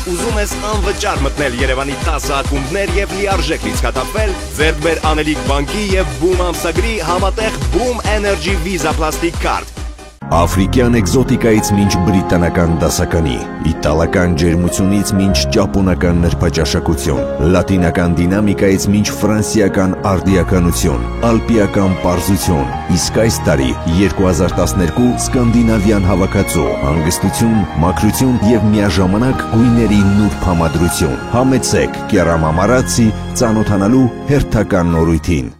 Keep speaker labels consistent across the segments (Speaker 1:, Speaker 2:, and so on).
Speaker 1: ուզում ես անվճար մտնել Երևանի 10 ակումբներ եւ լիարժեք լիցքաթափվել, ձեռք բեր Անելիք բանկի եւ Boom ամսագրի համատեղ Boom Energy Visa Plastic Card։
Speaker 2: Աֆրիկյան էկզոտիկայից մինչ բրիտանական դասականի, իտալական ջերմությունից մինչ ճապոնական նրբաճաշակություն, լատինական դինամիկայից մինչ ֆրանսիական արդիականություն, ալպիական պարզություն, իսկ այս տարի 2012 սկանդինավյան հավաքածու, հանգստություն, մաքրություն եւ միաժամանակ գույների նուրբ համադրություն։ Համեցեք Կերամամարացի ծանոթանալու հերթական նորույթին։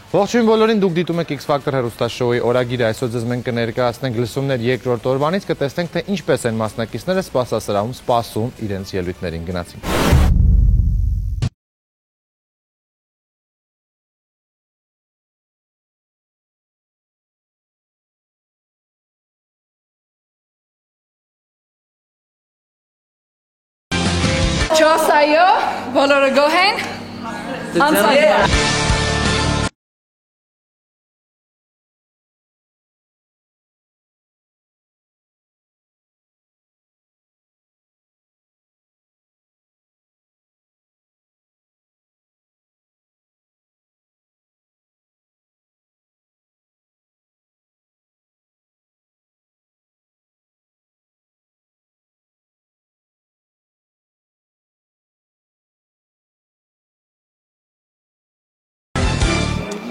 Speaker 3: Ողջույն բոլորին, դուք դիտում եք X-Factor հեռուստաշոուի օրագիրը, այսօր ձեզ մենք կներկայացնենք լսումներ երկրորդ օրվանից, կտեսնենք, թե ինչպես են մասնակիցները սպասասրահում սպասում իրենց ելույթներին, գնացինք։
Speaker 4: Ջոսայո, բոլորը գոհ են, անցած։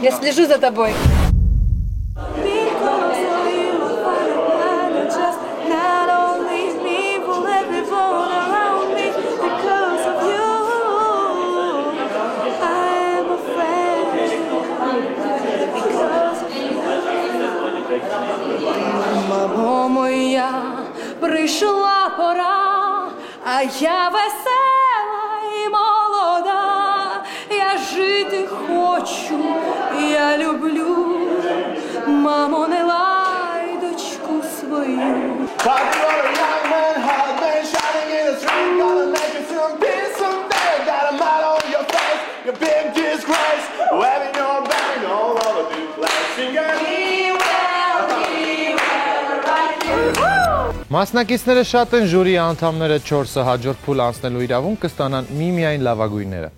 Speaker 4: Я слежу за тобой. Мамо моя, прийшла пора, а я весела і молода. Я жити хочу, я люблю, мамо, не лай дочку свою.
Speaker 3: Մասնակիցները շատ են, ժյուրի անդամները 4-ը հաջորդ փուլ անցնելու իրավունք կստանան միմիայն լավագույնները։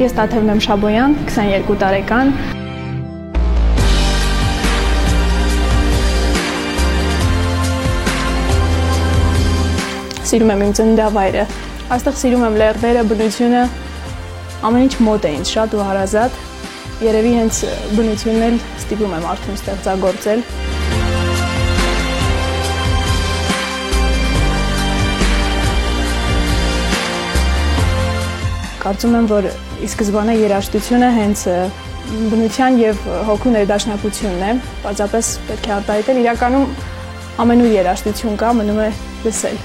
Speaker 5: Ես Տաթևնեմ Շաբոյան, 22 տարեկան։ Սիրում եմ իմ ծննդավայրը։ Այստեղ սիրում եմ լեռները, բնությունը, ամեն ինչ մոտ է ինձ, շատ ու հարազատ։ Երևի հենց բնությունն էլ ստիպում եմ արդեն ստեղծագործել։ Կարծում եմ, որ ի սկզբանե երաժշտությունը հենց բնության եւ հոգու ներդաշնակությունն է, պարզապես պետք է արտահայտել, իրականում ամենուր երաժշտություն կա, մնում է լսել։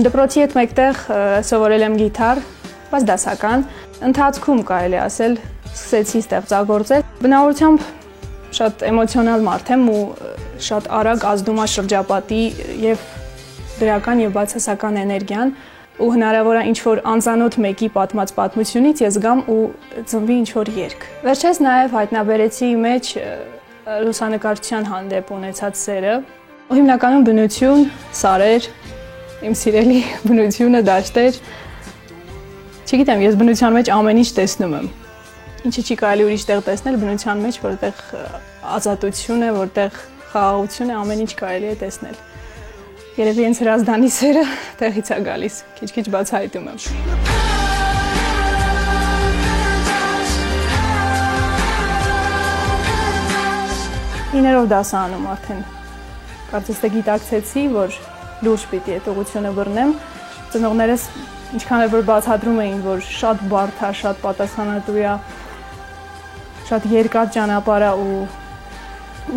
Speaker 5: Դպրոցի հետ մեկտեղ սովորել եմ գիտար, բայց դասական, ընթացքում կարելի ասել, սկսեցի ստեղծագործել։ Բնավորությամբ շատ էմոցիոնալ մարդ եմ ու շատ արագ ազդում է շրջապատի եւ դրական եւ բացասական էներգիան ու հնարավոր է ինչ-որ անծանոթ մեկի պատմած պատմությունից ես գամ ու ծնվի ինչ-որ երգ։ Վերջերս նաեւ հայտնաբերեցի մեջ լուսանկարչության հանդեպ ունեցած սերը, ու հիմնականում բնություն, սարեր, իմ սիրելի բնությունը, դաշտեր։ Չգիտեմ, ես բնության մեջ ամեն ինչ տեսնում եմ։ Ինչը չի կարելի ուրիշ տեղ տեսնել, բնության մեջ, որտեղ ազատություն է, որտեղ խաղաղություն է, ամեն ինչ կարելի է տեսնել։ Երևի հենց Հրազդանի սերը տեղից է գալիս, քիչ-քիչ բացահայտում եմ։ 9-րդ դասարանում արդեն կարծես թե գիտակցեցի, որ լուրջ պիտի այդ ուղղությունը բռնեմ ծնողներս ինչքան էլ որ բացատրում էին, որ շատ բարդ է, շատ պատասխանատու է, շատ երկար ճանապարհ է ու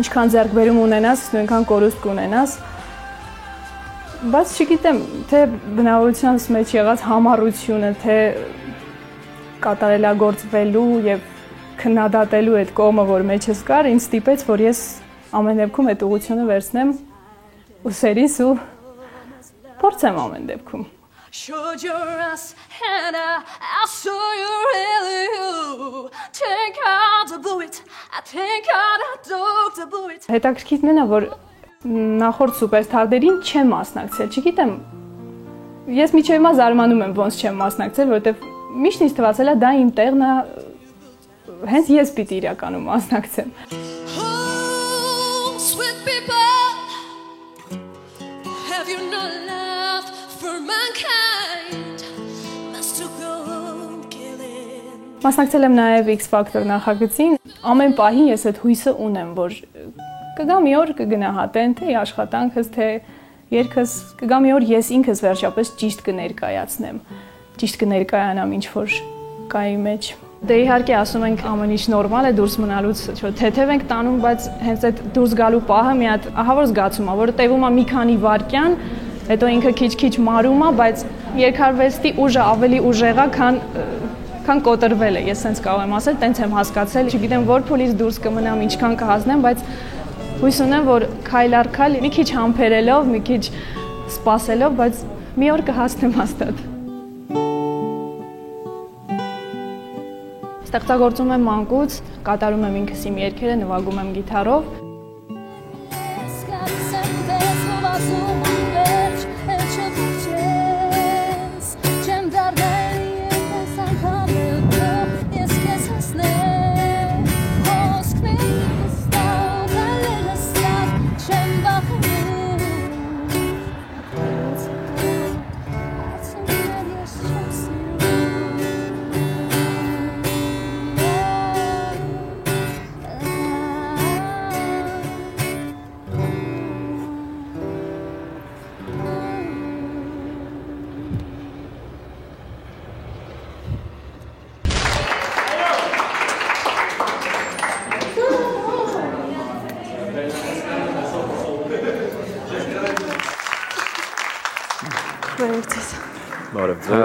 Speaker 5: ինչքան ձեռքբերում ունենաս, նույնքան կորուստ կունենաս, բայց չգիտեմ, թե բնավորությանս մեջ եղած համառությունը, թե կատարելագործվելու եւ քննադատելու այդ կողմը, որ մեջս կար, ինձ ստիպեց, որ ես ամեն դեպքում այդ ուղղությունը վերցնեմ ուսերիս ու փորձեմ ամեն դեպքում։
Speaker 4: Showed your ass and I saw you really you. Take out the bullet, I take out a dog the bullet.
Speaker 5: Հետաքրքիրն է, որ նախորդ սուպերստարներին չեմ մասնակցել, չգիտեմ, ես միջև հիմա զարմանում եմ, ոնց չեմ մասնակցել, որովհետև միշտ ինձ թվացել է դա իմ տեղն է, հենց ես պիտի իրականում մասնակցեմ։
Speaker 4: Oh, sweet people, have you no love for mankind? Must you go killing?
Speaker 5: Մասնակցել եմ նաև X Factor նախագծին, ամեն պահի ես այդ հույսը ունեմ, որ կգա մի օր կգնահատեն թե աշխատանքս, թե երգս, կգա մի օր ես ինքս վերջապես ճիշտ կներկայացնեմ, ճիշտ կներկայանամ ինչ-որ կայի մեջ։ Դե իհարկե ասում ենք ամեն ինչ նորմալ է դուրս մնալուց, թեթև ենք տանում, բայց հենց այդ դուրս գալու պահը մի հատ ահավոր զգացում է, որը տևում է մի քանի վայրկյան, հետո ինքը քիչ-քիչ մարում է, բայց երկարվեստի ուժը ավելի ուժեղ է, քան կոտրվել է, ես sense կարող եմ ասել, տենց եմ հասկացել, չգիտեմ որ փուլից դուրս կմնամ, ինչքան կհասնեմ, բայց հույս ունեմ, որ քայլ առ քայլ, մի քիչ համբերելով, մի քիչ սպասելով, բայց մի օր կհասնեմ հաստատ։ Ստեղծագործում եմ մանկուց, կատարում եմ ինքս իմ երգերը, նվագում եմ գիտարով։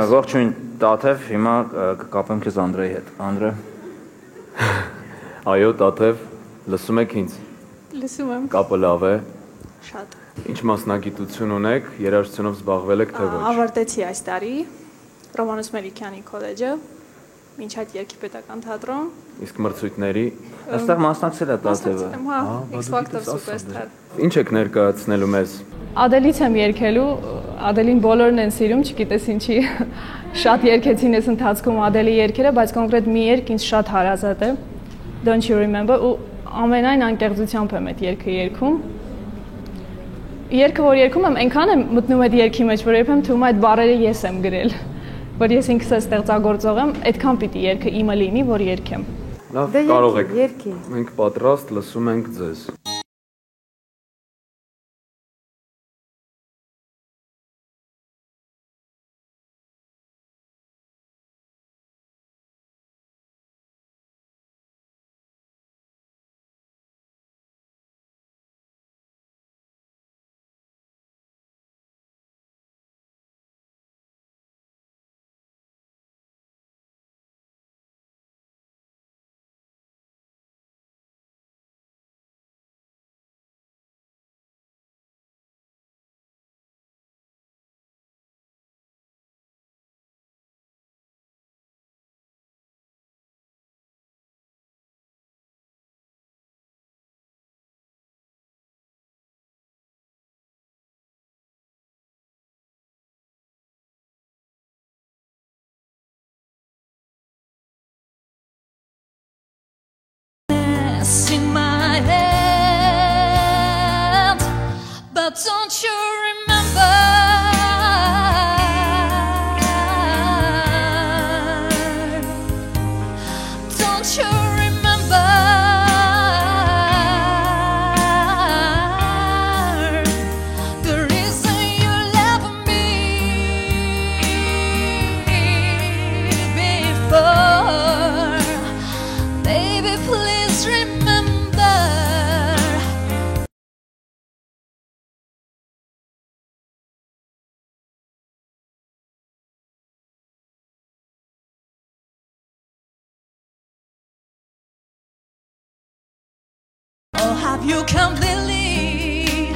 Speaker 6: Ողջույն Տաթև, հիմա կկապեմ քեզ Անդրեի հետ։ Անդրե։
Speaker 7: Այո, Տաթև, լսում եք ինձ։
Speaker 5: Լսում եմ։
Speaker 7: Կապը լավ է։
Speaker 5: Շատ։
Speaker 7: Ինչ մասնագիտություն ունեք, երաժշտությունով զբաղվել եք թե ոչ։
Speaker 5: Ավարտեցի այս տարի Ռոմանոս Մելիքյանի քոլեջը, մինչ այդ Երգիպետական թատրոն։
Speaker 7: Իսկ մրցույթների
Speaker 6: Այստեղ մասնակցել է Տաթևը։
Speaker 5: Հա, X Factor Superstar։
Speaker 7: Ինչ եք ներկայացնելու մեզ։
Speaker 5: Ադելից եմ երգելու, Ադելին բոլորն են սիրում, չգիտես ինչի, շատ երգեցին այս ընթացքում Ադելի երգերը, բայց կոնկրետ մի երգ ինձ շատ հարազատ է, Don't You Remember, ու ամենայն անկեղծությամբ եմ այդ երգը երգում։ Երգը, որ երգում եմ, այնքան եմ մտնում այդ երգի մեջ, որ երբեմն թվում է այդ բառերը ես եմ գրել, որ ես ինքս էլ ստեղծագործող եմ, այդքան պիտի երգը իմը լինի, որ երգեմ։
Speaker 7: Լավ, կարող եք։ Մենք պատրաստ լսում ենք ձեզ։
Speaker 4: In my head, but don't you remember? Don't you remember the reason you love me? love you completely.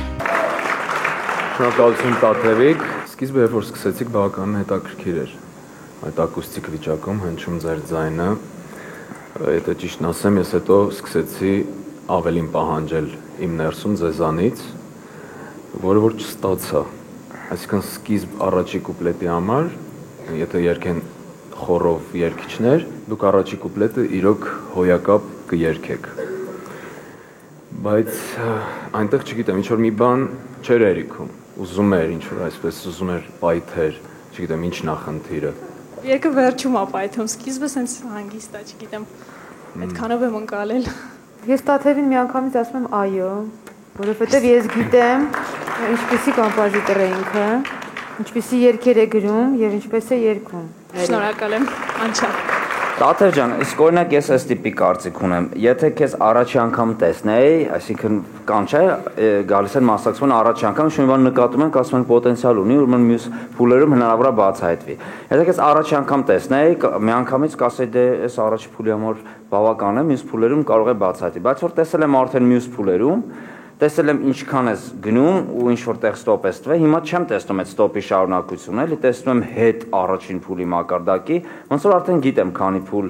Speaker 7: Շնորհակալություն Տաթևիկ։ Սկիզբը երբ որ սկսեցիք բավականին հետաքրքիր էր։ Այդ ակուստիկ վիճակում հնչում ձեր ձայնը։ Եթե ճիշտն ասեմ, ես հետո սկսեցի ավելին պահանջել իմ ներսում ձեզանից, որը որ չստացա։ Այսինքն սկիզբ առաջի կուպլետի համար, եթե երգեն խորով երգիչներ, դուք առաջի կուպլետը իրոք հոյակապ կերգեք։ Բայց այնտեղ չգիտեմ, ինչ որ մի բան չէր երիքում, ուզում էր ինչ որ այսպես ուզում էր պայթեր, չգիտեմ ինչ նախնդիրը։
Speaker 5: Երկը վերջում է պայթում, սկիզբը սենց հանգիստ է, չգիտեմ, այդքանով եմ ընկալել։
Speaker 8: Ես Տաթևին միանգամից ասում եմ այո, որովհետև ես գիտեմ ինչպեսի կոմպոզիտոր է ինքը, ինչպեսի երգեր է գրում եւ ինչպես է երգում։
Speaker 5: Շնորհակալ եմ, անչափ։
Speaker 6: Տաթև ջան, իսկ օրինակ ես այս տիպի կարծիք ունեմ, եթե քեզ առաջի անգամ տեսնեի, այսինքն կան չէ, գալիս են մասնակցություն առաջի անգամ, ինչ-որ բան նկատում ենք, ասում ենք պոտենցիալ ունի, ուրեմն մյուս փուլերում հնարավոր է բացահայտվի։ Եթե քեզ առաջի անգամ տեսնեի, միանգամից կասեի դե այս առաջի փուլի համար բավական է, մյուս փուլերում կարող է բացահայտվի, բայց որ տեսել եմ արդեն մյուս փուլերում, տեսել եմ ինչքան ես գնում ու ինչ որտեղ ստոպ ես տվել, հիմա չեմ տեսնում այդ ստոպի շարունակությունը, էլի տեսնում եմ հետ առաջին փուլի մակարդակի, ոնց որ արդեն գիտեմ քանի փուլ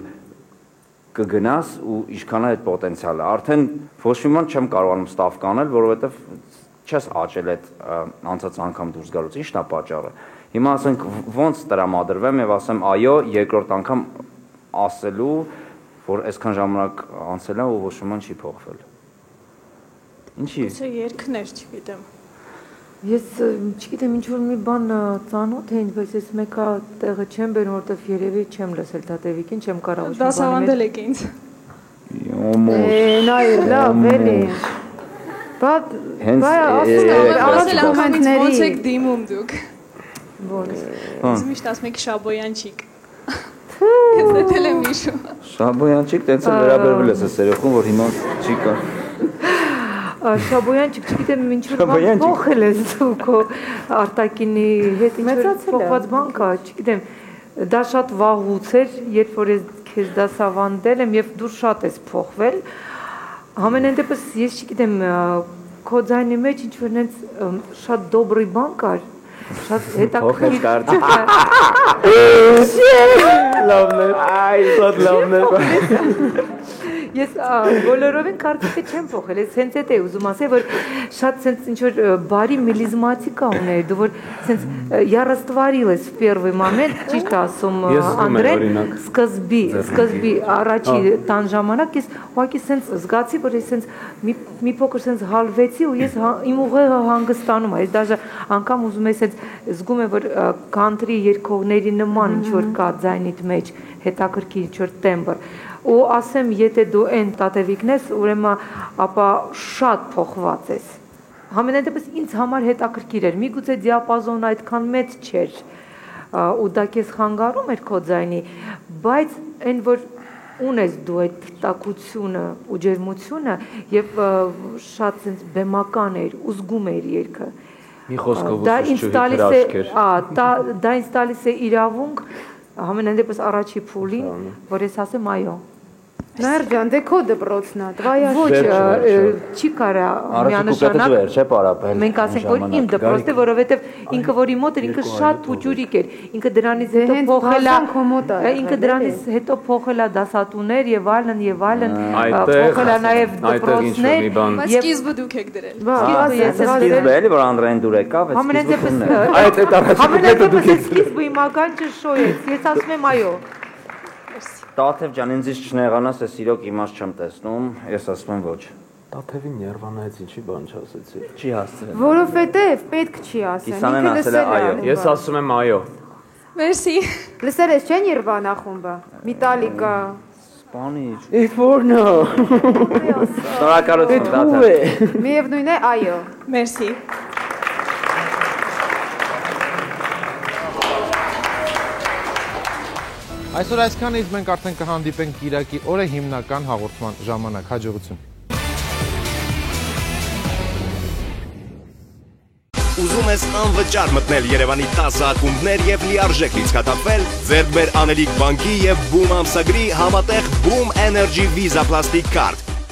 Speaker 6: կգնաս ու ինչքան է այդ պոտենցիալը։ Արդեն ոչ մի բան չեմ կարողանում ստավ կանել, որովհետև չես աճել այդ անցած անգամ դուրս գալուց, ի՞նչն է պատճառը։ Հիմա ասենք ոնց տրամադրվեմ եւ ասեմ այո, երկրորդ անգամ ասելու, որ այսքան ժամանակ անցել է ու ոչ մի բան չի փոխվել։ Ինչի՞։
Speaker 5: Չէ, երկներ, չգիտեմ։
Speaker 8: Ես չգիտեմ ինչ որ մի բան ծանոթ էին, բայց ես մեկա տեղը չեմ բերում, որովհետև երևի չեմ լսել Տաթևիկին, չեմ կարող ոչ մի բան։
Speaker 5: Դասավանդել եք ինձ։
Speaker 8: Նա է լավ, էլի։ Բայց
Speaker 5: ասել կոմենտների ոնց եք դիմում դուք։
Speaker 8: Ոնց։
Speaker 5: Ինձ միշտ ասում եք Շաբոյանչիկ։ Ես դել եմ իշու։
Speaker 6: Շաբոյանչիկ տենց էլ վերաբերվել ես երեխուն, որ հիմա չի կա։
Speaker 8: Շաբոյանչիկ, չգիտեմ ինչ որ բան փոխել ես դու քո արտակինի հետ ինչ որ փոխված բան կա, չգիտեմ, դա շատ վաղուց էր, երբ որ ես քեզ դասավանդել եմ եւ դու շատ ես փոխվել։ Համենայն դեպս ես չգիտեմ, քո ձայնի մեջ ինչ որ նենց շատ դոբրի բան կար, շատ հետաքրքիր
Speaker 7: Լավն է, այ շատ լավն է։
Speaker 8: Ես բոլորովին կարծիքը չեմ փոխել, ես հենց այդ է ուզում ասել, որ շատ սենց ինչ որ բարի մելիզմատիկա ուներ, դու որ սենց я растворилась в первый момент, ճիշտ ասում Անդրեն, սկզբի առաջի տան ժամանակ ես ուղղակի սենց զգացի, որ ես սենց մի փոքր սենց հալվեցի ու ես իմ ուղեղը հանգստանում է, ես դաժե անգամ ուզում եմ սենց զգում եմ, որ country երգողների նման ինչ որ կա ձայնիդ մեջ, հետաքրքիր ինչ որ տեմբր ու ասեմ, եթե դու այն Տաթևիկն ես, ուրեմն ապա շատ փոխված ես։ Համենայն դեպս ինձ համար հետաքրքիր էր, միգուցե դիապազոնը այդքան մեծ չէր, ու դա քեզ խանգարում էր քո ձայնի, բայց այն որ ունես դու այդ տակությունը ու ջերմությունը եւ շատ sense բեմական էր, ու զգում էր երգը։
Speaker 7: Մի խոսքով ուսուցչուհի
Speaker 8: դա ինձ տալիս է իրավունք համենայն դեպս առաջի փուլին, որ ես ասեմ այո։
Speaker 9: Նարդյան, դե քո դպրոցն է, դվայա
Speaker 8: ոչ, չի կարա միանշանակ, մենք ասենք, որ իմ դպրոցն է, որովհետև ինքը որի մոտ էր, ինքը շատ փուճուրիկ էր, ինքը դրանից հետո փոխել է դասատուներ եւ այլն, փոխել է նաեւ դպրոցներ,
Speaker 5: բայց սկիզբը դուք եք դրել։
Speaker 6: Սկիզբը էլի, որ Անդրեին դուր եկավ,
Speaker 8: այդ սկիզբը իմական չշոյեց, ես ասում եմ այո։
Speaker 6: Տաթև ջան, ինձ չնեղանաս, ես իրոք իմաստ չեմ տեսնում, ես ասում եմ ոչ։
Speaker 7: Տաթևին ներվանայից ինչի բան չասեցի։
Speaker 6: Չի հասցրել։
Speaker 9: Որովհետև պետք չի ասեն։
Speaker 6: Իսանեն ասել է այո։
Speaker 7: Ես ասում եմ այո։
Speaker 5: Մերսի։
Speaker 9: Լսել ես չէ Նիրվանա խումբը։ Միտալիկա։
Speaker 6: Սպանիչ։
Speaker 9: Իֆորնո։
Speaker 6: Շնորհակալություն Տաթև։
Speaker 9: Միևնույն է այո։
Speaker 5: Մերսի։
Speaker 3: Այսօր այսքանից մենք արդեն կհանդիպենք Կիրակի օրը հիմնական հաղորդման ժամանակ, հաջողություն։
Speaker 1: Ուզում ես անվճար մտնել Երևանի 10 ակումբներ եւ լիարժեք լիցքաթափվել, ձեռք բեր Անելիք բանկի եւ Boom ամսագրի համատեղ Boom Energy Visa Plastic Card։